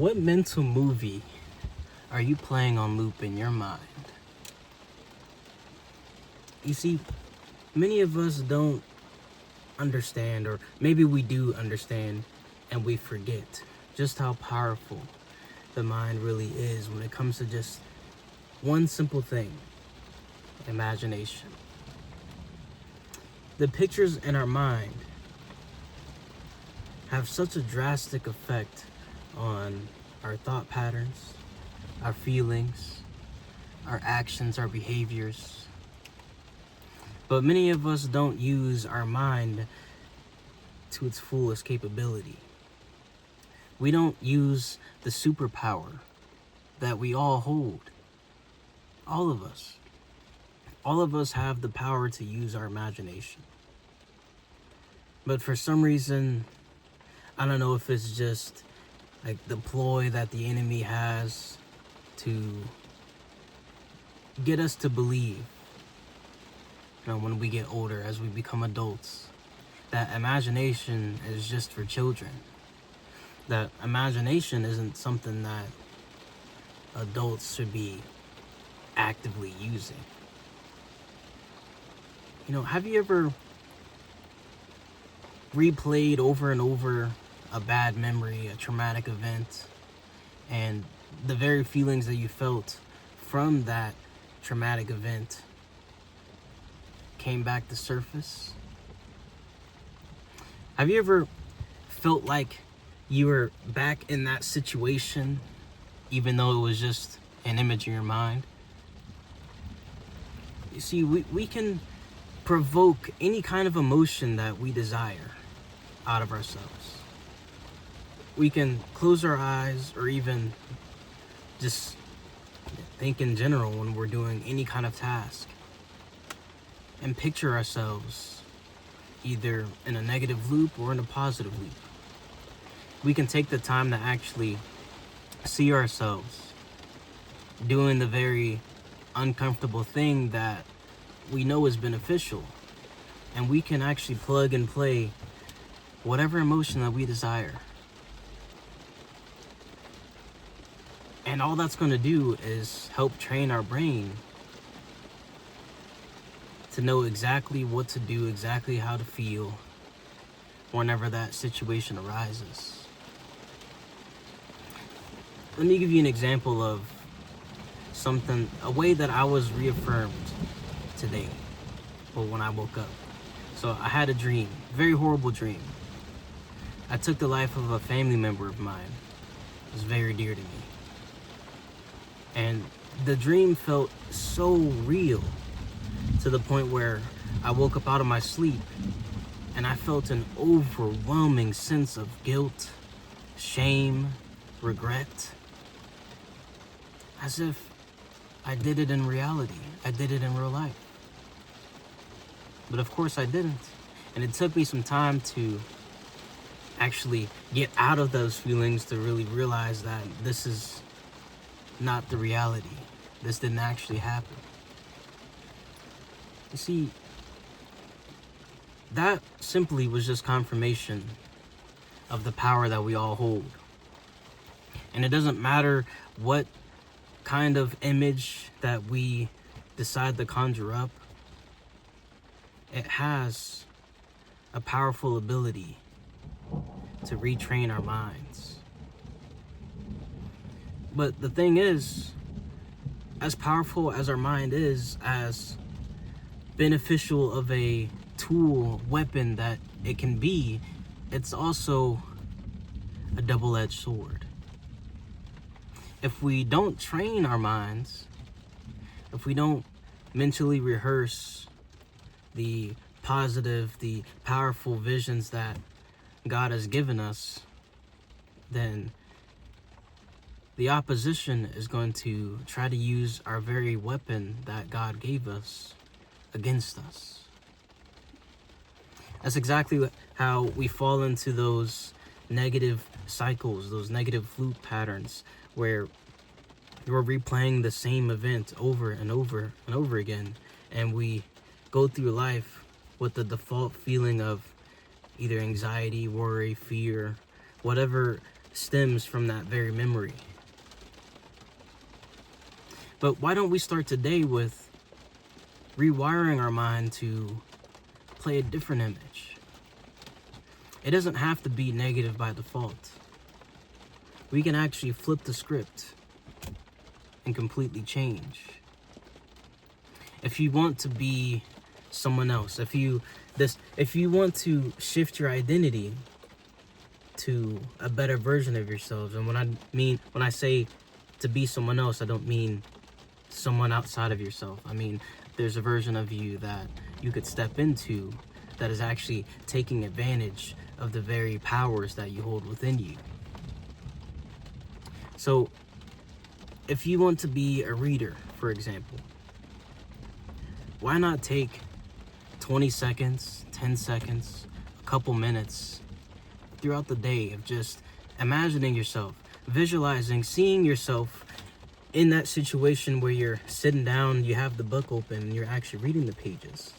What mental movie are you playing on loop in your mind? You see, many of us don't understand, or maybe we do understand and we forget just how powerful the mind really is when it comes to just one simple thing: imagination. The pictures in our mind have such a drastic effect on our thought patterns, our feelings, our actions, our behaviors. But many of us don't use our mind to its fullest capability. We don't use the superpower that we all hold. All of us. All of us have the power to use our imagination. But for some reason, I don't know if it's just like the ploy that the enemy has to get us to believe, when we get older, as we become adults, that imagination is just for children. That imagination isn't something that adults should be actively using. Have you ever replayed over and over a bad memory, a traumatic event, and the very feelings that you felt from that traumatic event came back to surface? Have you ever felt like you were back in that situation, even though it was just an image in your mind? You see, we can provoke any kind of emotion that we desire out of ourselves. We can close our eyes, or even just think in general when we're doing any kind of task, and picture ourselves either in a negative loop or in a positive loop. We can take the time to actually see ourselves doing the very uncomfortable thing that we know is beneficial, and we can actually plug and play whatever emotion that we desire. And all that's going to do is help train our brain to know exactly what to do, exactly how to feel whenever that situation arises. Let me give you an example of a way that I was reaffirmed today, or when I woke up. So I had a dream, very horrible dream. I took the life of a family member of mine. It was very dear to me. And the dream felt so real, to the point where I woke up out of my sleep and I felt an overwhelming sense of guilt, shame, regret, as if I did it in reality. I did it in real life. But of course I didn't. And it took me some time to actually get out of those feelings, to really realize that this is not the reality. This didn't actually happen. You see, that simply was just confirmation of the power that we all hold. And it doesn't matter what kind of image that we decide to conjure up, it has a powerful ability to retrain our minds. But the thing is, as powerful as our mind is, as beneficial of a tool, weapon that it can be, it's also a double-edged sword. If we don't train our minds, if we don't mentally rehearse the positive, the powerful visions that God has given us, then the opposition is going to try to use our very weapon that God gave us against us. That's exactly how we fall into those negative cycles, those negative loop patterns, where we're replaying the same event over and over and over again, and we go through life with the default feeling of either anxiety, worry, fear, whatever stems from that very memory. But why don't we start today with rewiring our mind to play a different image? It doesn't have to be negative by default. We can actually flip the script and completely change. If you want to be someone else, if you want to shift your identity to a better version of yourselves, and when I say to be someone else, I don't mean someone outside of yourself. I mean, there's a version of you that you could step into that is actually taking advantage of the very powers that you hold within you. So, if you want to be a reader, for example, why not take 20 seconds, 10 seconds, a couple minutes throughout the day of just imagining yourself, visualizing, seeing yourself in that situation where you're sitting down, you have the book open, and you're actually reading the pages.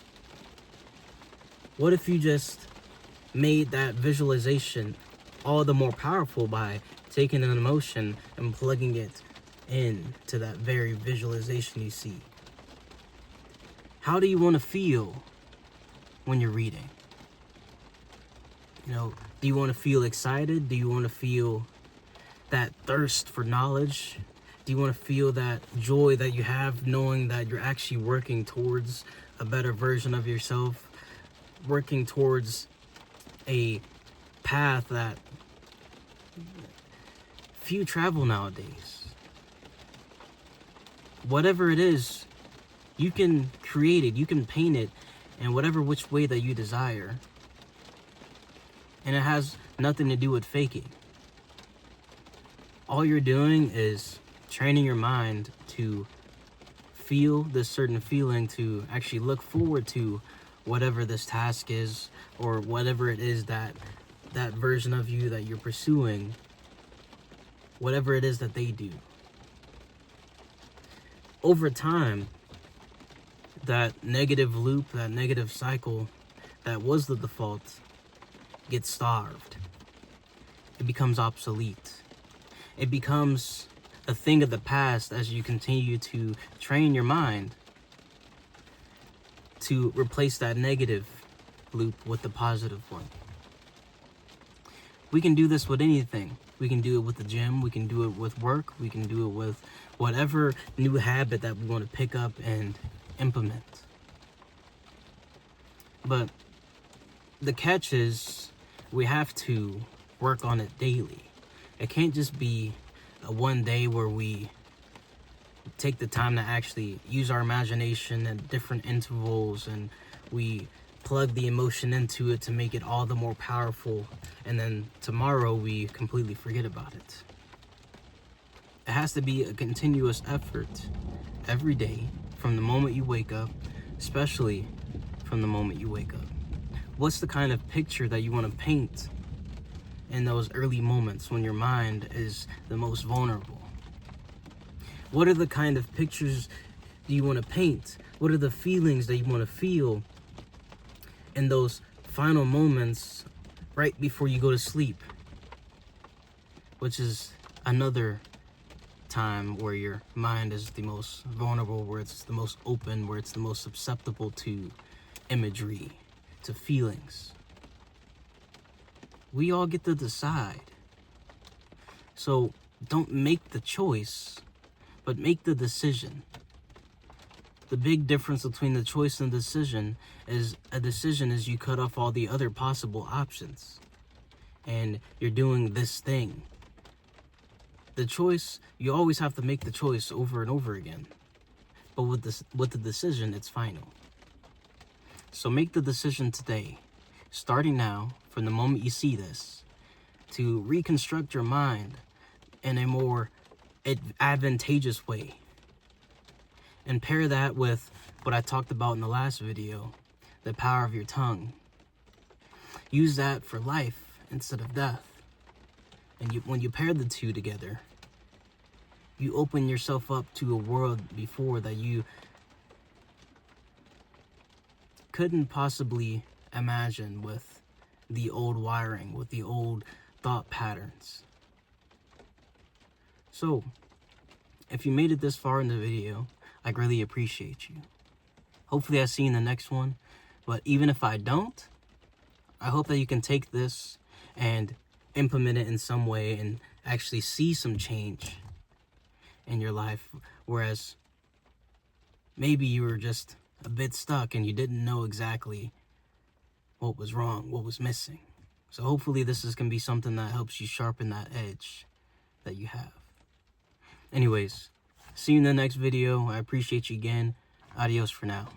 What if you just made that visualization all the more powerful by taking an emotion and plugging it in to that very visualization you see? How do you want to feel when you're reading? You know, do you want to feel excited? Do you want to feel that thirst for knowledge? Do you want to feel that joy that you have knowing that you're actually working towards a better version of yourself, working towards a path that few travel nowadays? Whatever it is, you can create it, you can paint it in whatever which way that you desire. And it has nothing to do with faking. All you're doing is training your mind to feel this certain feeling, to actually look forward to whatever this task is, or whatever it is that version of you that you're pursuing, whatever it is that they do. Over time, that negative loop, that negative cycle that was the default gets starved. It becomes obsolete. It becomes a thing of the past as you continue to train your mind to replace that negative loop with the positive one. We can do this with anything. We can do it with the gym. We can do it with work. We can do it with whatever new habit that we want to pick up and implement. But the catch is we have to work on it daily. It can't just be a one day where we take the time to actually use our imagination at different intervals and we plug the emotion into it to make it all the more powerful, and then tomorrow we completely forget about it. It has to be a continuous effort every day from the moment you wake up, especially from the moment you wake up. What's the kind of picture that you want to paint in those early moments when your mind is the most vulnerable? What are the kind of pictures do you want to paint? What are the feelings that you want to feel in those final moments right before you go to sleep? Which is another time where your mind is the most vulnerable, where it's the most open, where it's the most susceptible to imagery, to feelings. We all get to decide. So don't make the choice, but make the decision. The big difference between the choice and decision is a decision is you cut off all the other possible options and you're doing this thing. The choice, you always have to make the choice over and over again. But with the decision, it's final. So make the decision today, starting now, from the moment you see this, to reconstruct your mind in a more advantageous way. And pair that with what I talked about in the last video, the power of your tongue. Use that for life instead of death. And when you pair the two together, you open yourself up to a world before that you couldn't possibly imagine with the old wiring, with the old thought patterns. So, if you made it this far in the video, I greatly appreciate you. Hopefully I see you in the next one. But even if I don't, I hope that you can take this and implement it in some way and actually see some change in your life. Whereas maybe you were just a bit stuck and you didn't know exactly what was wrong, what was missing. So hopefully this can be something that helps you sharpen that edge that you have. Anyways, see you in the next video. I appreciate you again. Adios for now.